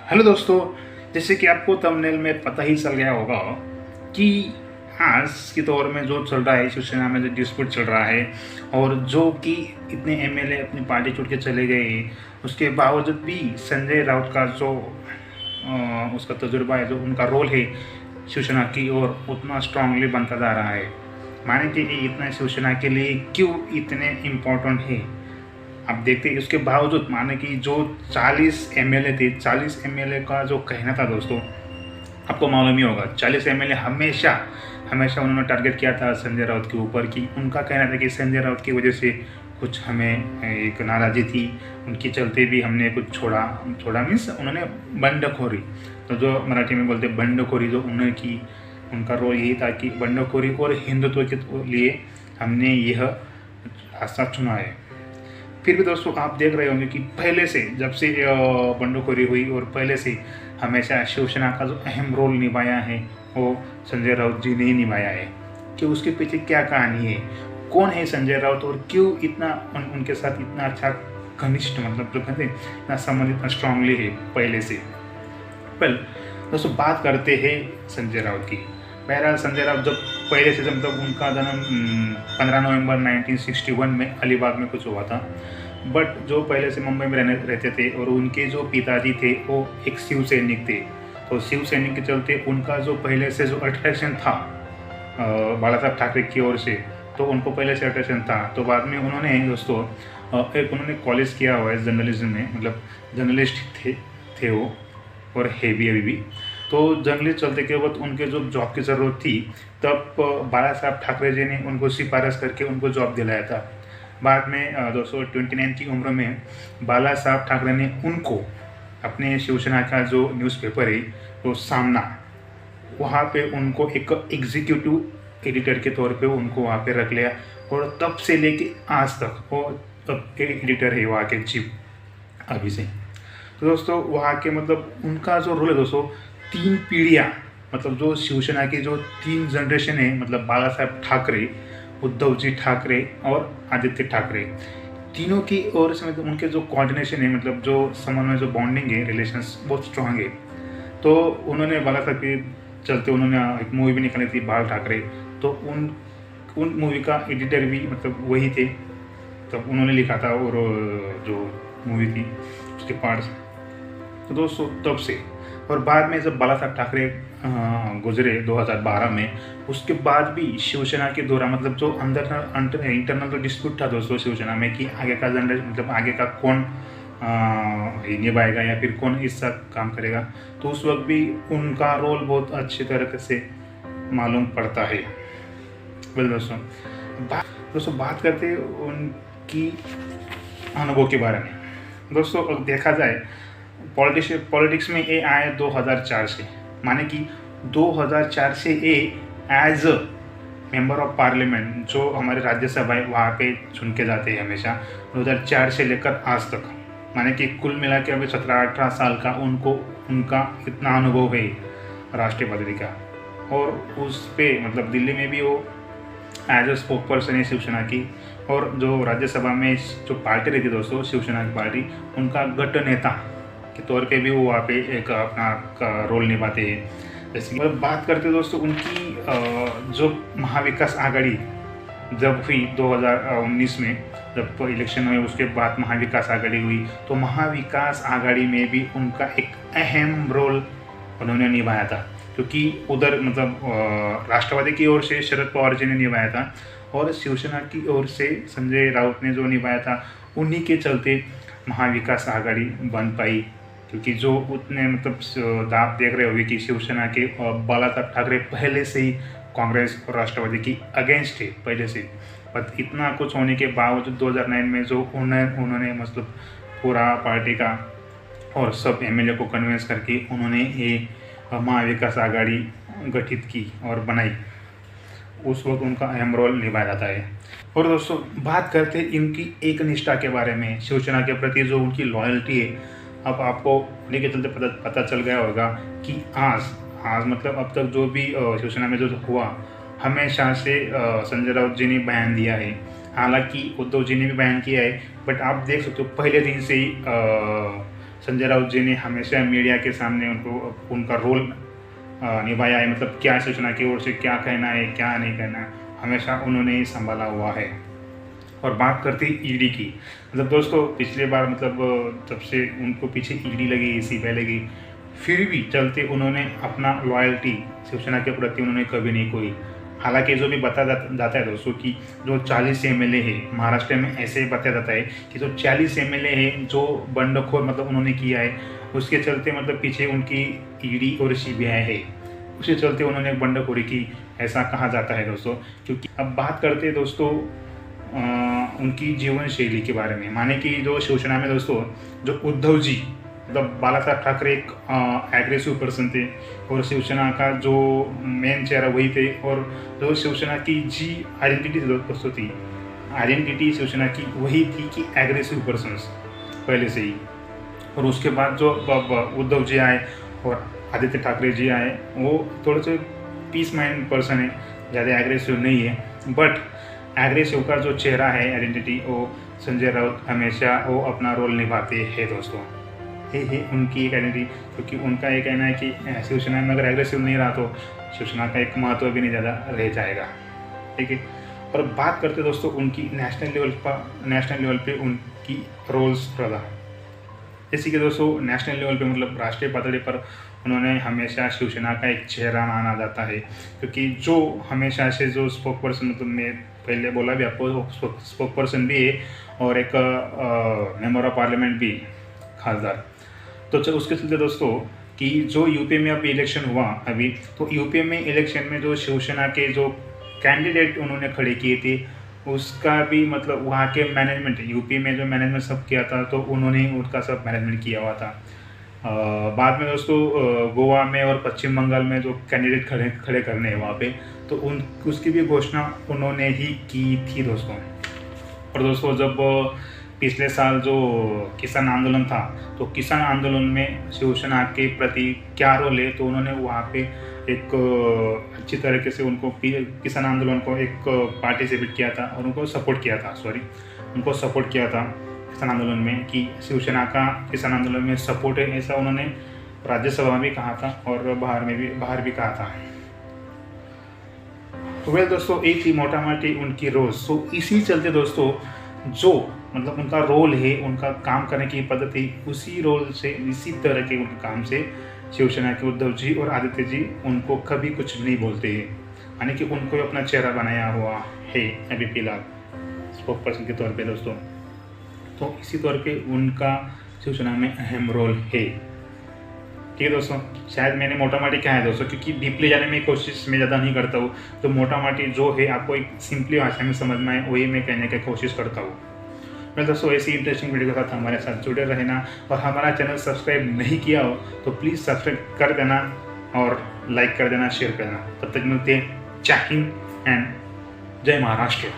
Hello दोस्तों, जैसे कि आपको थंबनेल में पता ही चल गया होगा कि आज के दौर में जो चल रहा है, शिवसेना में जो डिस्प्यूट चल रहा है और जो कि इतने एमएलए अपनी पार्टी छोड़ के चले गए, उसके बावजूद भी संजय राउत का जो उसका तजुर्बा है, जो उनका रोल है शिवसेना की ओर, उतना स्ट्रांगली बनता जा रहा है। माने कि ये इतना शिवसेना के लिए क्यों इतने इम्पोर्टेंट है। आप देखते हैं उसके बावजूद, माने कि जो 40 एमएलए थे, 40 एमएलए का जो कहना था दोस्तों, आपको मालूम ही होगा 40 एमएलए हमेशा हमेशा उन्होंने टारगेट किया था संजय राउत के ऊपर। कि उनका कहना था कि संजय राउत की वजह से कुछ हमें एक नाराज़ी थी, उनके चलते भी हमने कुछ छोड़ा मीन्स उन्होंने बंडखोरी, तो जो मराठी में बोलते बंडखोरी जो उन्होंने की, उनका रोल यही था कि बंडखोरी और हिंदुत्व के लिए हमने यह रास्ता चुना है। फिर भी दोस्तों आप देख रहे होंगे कि पहले से, जब से बंडखोरी हुई और पहले से हमेशा शिवसेना का जो अहम रोल निभाया है वो संजय राउत जी ने ही निभाया है। कि उसके पीछे क्या कहानी है, कौन है संजय राउत और क्यों इतना उनके साथ इतना अच्छा घनिष्ठ, मतलब जो कहते हैं इतना संबंध इतना स्ट्रांगली है पहले से। वेल दोस्तों, बात करते हैं संजय राउत की। बहरहाल संजय राउत जब पहले से, जब उनका जन्म 15 नवंबर 1961 में अलीबाग में कुछ हुआ था, बट जो पहले से मुंबई में रहते थे और उनके जो पिताजी थे वो एक शिव सैनिक थे। तो शिव सैनिक के चलते उनका जो पहले से जो अट्रैक्शन था बाला साहब ठाकरे की ओर से, तो उनको पहले से अट्रैक्शन था। तो बाद में उन्होंने दोस्तों एक उन्होंने कॉलेज किया हुआ है जर्नलिज्म में, मतलब जर्नलिस्ट थे वो, और है भी अभी भी। तो जर्नलिस्ट चलते के वक्त उनके जो जॉब की ज़रूरत थी, तब बाला साहब ठाकरे जी ने उनको सिफारिश करके उनको जॉब दिलाया था। बाद में दोस्तों 29 की उम्र में बाला साहब ठाकरे ने उनको अपने शिवसेना का जो न्यूज़पेपर है वो सामना, वहाँ पे उनको एक एग्जीक्यूटिव एडिटर के तौर पे उनको वहाँ पे रख लिया। और तब से लेके आज तक वो एडिटर है वहाँ के चीफ अभी से। तो दोस्तों वहाँ के, मतलब उनका जो रोल है दोस्तों, 3 पीढ़ियाँ, मतलब जो शिवसेना की जो 3 जनरेशन है, मतलब बाला साहब ठाकरे, उद्धव जी ठाकरे और आदित्य ठाकरे, तीनों की ओर से मतलब उनके जो कोऑर्डिनेशन है, मतलब जो समन्वय, जो बॉन्डिंग है, रिलेशंस बहुत स्ट्रांग है। तो उन्होंने बाला साहब के चलते उन्होंने एक मूवी भी निकाली थी बाल ठाकरे, तो उन मूवी का एडिटर भी मतलब वही थे, तब उन्होंने लिखा था। और जो मूवी थी उसके पार्ट्स, तो दोस्तों तब से, और बाद में जब बाला साहब ठाकरे गुजरे 2012 में, उसके बाद भी शिवसेना के दौरान, मतलब जो इंटरनल जो डिस्प्यूट था दोस्तों शिवसेना में कि आगे का जनरेशन, मतलब आगे का कौन निभाएगा या फिर कौन इसका काम करेगा, तो उस वक्त भी उनका रोल बहुत अच्छी तरीके से मालूम पड़ता है। वेल दोस्तों बात करते हैं उनकी अनुभव के बारे में। दोस्तों अगर देखा जाए, पॉलिटिक्स में ये आए 2004 से, माने कि 2004 से ये as a member of parliament, जो हमारे राज्यसभा है वहाँ पे चुन के जाते हैं हमेशा, 2004 से लेकर आज तक। माने कि कुल मिला के अभी 17-18 साल का उनका इतना अनुभव है राष्ट्रपति का। और उस पे मतलब दिल्ली में भी वो एज अ स्पोक पर्सन है शिवसेना की, और जो राज्यसभा में जो पार्टी रहती है दोस्तों शिवसेना की पार्टी, उनका गठ नेता के तौर पे भी वो वहाँ पे एक अपना रोल निभाते हैं। जैसे मतलब बात करते दोस्तों उनकी जो महाविकास आघाड़ी जब हुई 2019 में, जब इलेक्शन हुए उसके बाद महाविकास आघाड़ी हुई, तो महाविकास आघाड़ी में भी उनका एक अहम रोल उन्होंने निभाया था। क्योंकि उधर मतलब राष्ट्रवादी की ओर से शरद पवार जी ने निभाया था, और शिवसेना की ओर से संजय राउत ने जो निभाया था, उन्हीं के चलते महाविकास आघाड़ी बन पाई। क्योंकि जो उतने मतलब आप देख रहे होंगे कि शिवसेना के बाला साहब ठाकरे पहले से ही कांग्रेस और राष्ट्रवादी की अगेंस्ट है पहले से, पर इतना कुछ होने के बावजूद 2009 में जो उन्होंने मतलब पूरा पार्टी का और सब एमएलए को कन्विंस करके उन्होंने ये महाविकास आघाड़ी गठित की और बनाई, उस वक्त उनका अहम रोल निभाया जाता है। और दोस्तों बात करते हैं इनकी एक निष्ठा के बारे में, शिवसेना के प्रति जो उनकी लॉयल्टी है। अब आपको उन्हीं के चलते पता चल गया होगा कि आज मतलब अब तक जो भी शिवसेना में जो हुआ, हमेशा से संजय राउत जी ने बयान दिया है। हालांकि उद्धव जी ने भी बयान किया है, बट आप देख सकते हो पहले दिन से ही संजय राउत जी ने हमेशा मीडिया के सामने उनका रोल निभाया है, मतलब क्या शिवसेना की ओर से क्या कहना है क्या नहीं कहना है, हमेशा उन्होंने ही संभाला हुआ है। और बात करते ईडी की, मतलब दोस्तों पिछले बार मतलब जब से उनको पीछे ईडी लगी, इसी पहले की, फिर भी चलते उन्होंने अपना लॉयल्टी शिवसेना के प्रति उन्होंने कभी नहीं खोई। हालांकि जो भी बताया जाता है दोस्तों कि जो 40 एमएलए है महाराष्ट्र में, ऐसे बताया जाता है कि जो 40 एमएलए है जो बंडखोर मतलब उन्होंने किया है, उसके चलते मतलब पीछे उनकी ईडी और सीबीआई है, उसके चलते उन्होंने बंडखोरी की, ऐसा कहा जाता है दोस्तों। क्योंकि अब बात करते हैं दोस्तों उनकी जीवन शैली के बारे में। माने कि जो शिवसेना में दोस्तों जो उद्धव जी मतलब बालासाहेब ठाकरे एक एग्रेसिव पर्सन थे और शिवसेना का जो मेन चेहरा वही थे, और जो शिवसेना की जी आइडेंटिटी दोस्तों थी, आइडेंटिटी शिवसेना की वही थी कि एग्रेसिव पर्सन्स पहले से ही। और उसके बाद जो उद्धव जी आए और आदित्य ठाकरे जी आए, वो थोड़े से पीस माइंड पर्सन है, ज़्यादा एग्रेसिव नहीं है, बट एग्रेसिव का जो चेहरा है आइडेंटिटी, वो संजय राउत हमेशा वो अपना रोल निभाते हैं दोस्तों। ये है उनकी एक आइडेंटिटी, क्योंकि उनका ये कहना है कि शिवसेना में अगर एग्रेसिव नहीं रहा तो शिवसेना का एक महत्व भी नहीं ज़्यादा रह जाएगा, ठीक है। और बात करते दोस्तों उनकी नेशनल लेवल पे उनकी रोल्स रहा, जैसे कि दोस्तों नेशनल लेवल पे मतलब राष्ट्रीय पातळी पर उन्होंने हमेशा शिवसेना का एक चेहरा माना जाता है, क्योंकि जो हमेशा से जो स्पोक पर्सन, मतलब मैं पहले बोला भी आपको, स्पोक पर्सन भी है और एक मेंबर ऑफ पार्लियामेंट भी खासदार। तो उसके चलते दोस्तों कि जो यूपी में अभी इलेक्शन हुआ अभी, तो यूपी में इलेक्शन में जो शिवसेना के जो कैंडिडेट उन्होंने खड़े किए थे, उसका भी मतलब वहाँ के मैनेजमेंट, यूपी में जो मैनेजमेंट सब किया था, तो उन्होंने उनका सब मैनेजमेंट किया हुआ था। बाद में दोस्तों गोवा में और पश्चिम बंगाल में जो कैंडिडेट खड़े करने हैं वहाँ पे, तो उसकी भी घोषणा उन्होंने ही की थी दोस्तों। और दोस्तों जब पिछले साल जो किसान आंदोलन था, तो किसान आंदोलन में शिवसेना के प्रति क्या रोल है, तो उन्होंने वहाँ पे एक अच्छी तरीके से उनको किसान आंदोलन को एक पार्टिसिपेट किया था और उनको सपोर्ट किया था किसान आंदोलन में, कि शिवसेना का किसान आंदोलन में सपोर्ट है, ऐसा उन्होंने राज्यसभा में भी कहा था और बाहर भी कहा था। वेल दोस्तों एक ही मोटा मोटी उनकी रोज, तो इसी चलते दोस्तों जो मतलब उनका रोल है, उनका काम करने की पद्धति, उसी रोल से इसी तरह के उनके काम से शिवसेना के उद्धव जी और आदित्य जी उनको कभी कुछ नहीं बोलते हैं, यानी कि उनको अपना चेहरा बनाया हुआ है अभी फिलहाल स्पोक पर्सन के तौर पे दोस्तों। तो इसी तौर पे उनका शिवसेना में अहम रोल है, ठीक है दोस्तों। शायद मैंने मोटा मोटी क्या है दोस्तों, क्योंकि डीपली जाने में कोशिश में ज़्यादा नहीं करता हूँ, तो मोटा मोटी जो है आपको एक सिंपली भाषा में समझ में आए वही मैं कहने की कोशिश करता हूँ। मैं दोस्तों ऐसी इंटरेस्टिंग वीडियो के साथ हमारे साथ जुड़े रहना, और हमारा चैनल सब्सक्राइब नहीं किया हो तो प्लीज़ सब्सक्राइब कर देना और लाइक कर देना, शेयर कर देना। तब तक मिलते हैं। जय हिंद एंड जय महाराष्ट्र।